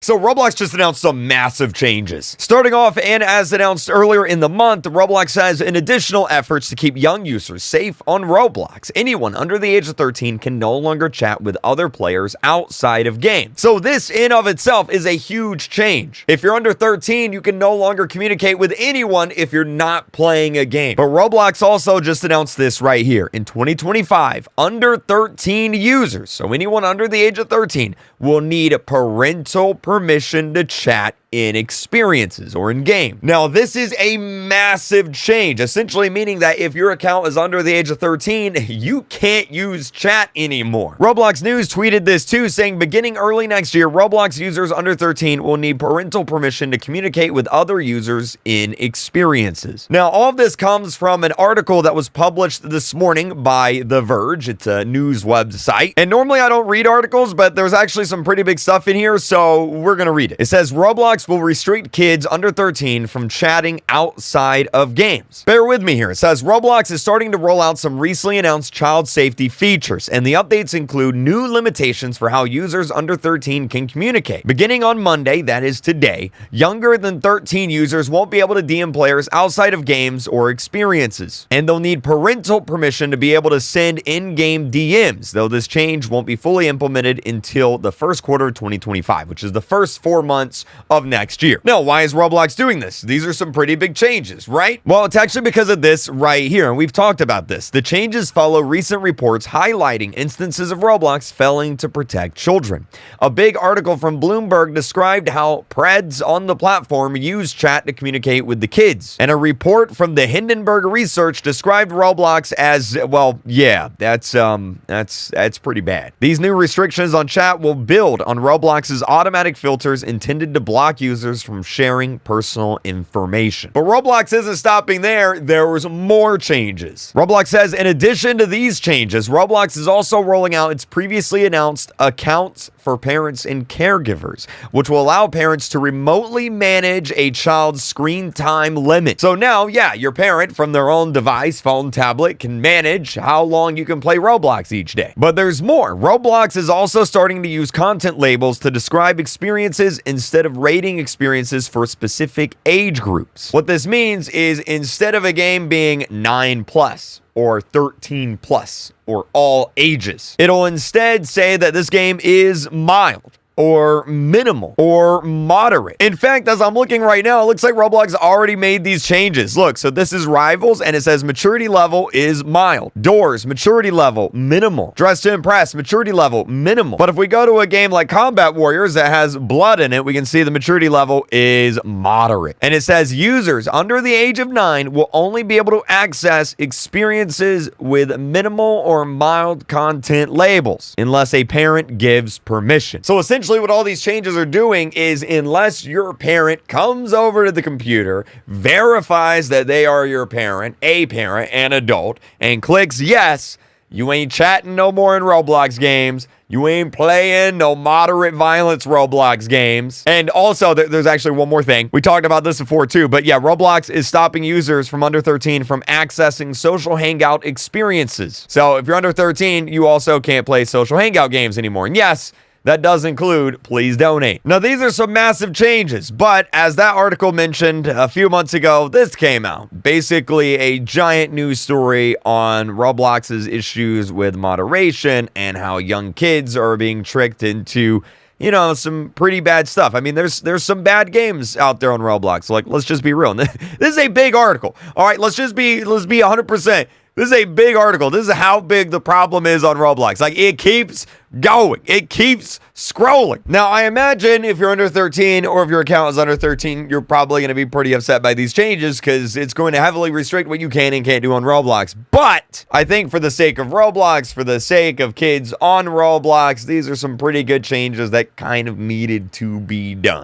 So Roblox just announced some massive changes. Starting off, and as announced earlier in the month, Roblox has an additional efforts to keep young users safe on Roblox. Anyone under the age of 13 can no longer chat with other players outside of game. So this in of itself is a huge change. If you're under 13, you can no longer communicate with anyone if you're not playing a game. But Roblox also just announced this right here. In 2025, under 13 users, so anyone under the age of 13, will need parental permission to chat in experiences or in game. Now, this is a massive change, essentially meaning that if your account is under the age of 13, you can't use chat anymore. Roblox News tweeted this too, saying beginning early next year, Roblox users under 13 will need parental permission to communicate with other users in experiences. Now, all of this comes from an article that was published this morning by The Verge. It's a news website. And normally I don't read articles, but there's actually some pretty big stuff in here, so we're gonna read it. It says Roblox will restrict kids under 13 from chatting outside of games. Bear with me here. It says Roblox is starting to roll out some recently announced child safety features, and the updates include new limitations for how users under 13 can communicate. Beginning on Monday, that is today, younger than 13 users won't be able to DM players outside of games or experiences, and they'll need parental permission to be able to send in-game DMs, though this change won't be fully implemented until the first quarter of 2025, which is the first 4 months of next year. Now, why is Roblox doing this? These are some pretty big changes, right? Well, it's actually because of this right here, and we've talked about this. The changes follow recent reports highlighting instances of Roblox failing to protect children. A big article from Bloomberg described how preds on the platform use chat to communicate with the kids, and a report from the Hindenburg Research described Roblox as, well, yeah, that's pretty bad. These new restrictions on chat will build on Roblox's automatic filters intended to block users from sharing personal information. But Roblox isn't stopping there. There was more changes. Roblox says in addition to these changes, Roblox is also rolling out its previously announced accounts for parents and caregivers, which will allow parents to remotely manage a child's screen time limit. So now, yeah, your parent from their own device, phone, tablet, can manage how long you can play Roblox each day. But there's more. Roblox is also starting to use content labels to describe experiences instead of rating experiences for specific age groups. What this means is instead of a game being 9+ or 13+ or all ages, it'll instead say that this game is mild or minimal or moderate. In fact, as I'm looking right now, it looks like Roblox already made these changes. Look, so this is Rivals, and it says maturity level is mild. Doors, maturity level, minimal. Dress to Impress, maturity level, minimal. But if we go to a game like Combat Warriors that has blood in it, we can see the maturity level is moderate. And it says users under the age of 9 will only be able to access experiences with minimal or mild content labels unless a parent gives permission. So essentially, what all these changes are doing is unless your parent comes over to the computer, verifies that they are your parent, an adult, and clicks yes, you ain't chatting no more in Roblox games. You ain't playing no moderate violence Roblox games. And also, there's actually one more thing. We talked about this before too, but yeah, Roblox is stopping users from under 13 from accessing social hangout experiences. So if you're under 13, you also can't play social hangout games anymore. And yes, that does include Please Donate. Now, these are some massive changes, but as that article mentioned a few months ago, this came out. Basically, a giant news story on Roblox's issues with moderation and how young kids are being tricked into, you know, some pretty bad stuff. I mean, there's some bad games out there on Roblox. Like, let's just be real. This is a big article. All right, let's be 100%. This is a big article. This is how big the problem is on Roblox. Like, it keeps going. It keeps scrolling. Now, I imagine if you're under 13 or if your account is under 13, you're probably going to be pretty upset by these changes because it's going to heavily restrict what you can and can't do on Roblox. But I think for the sake of Roblox, for the sake of kids on Roblox, these are some pretty good changes that kind of needed to be done.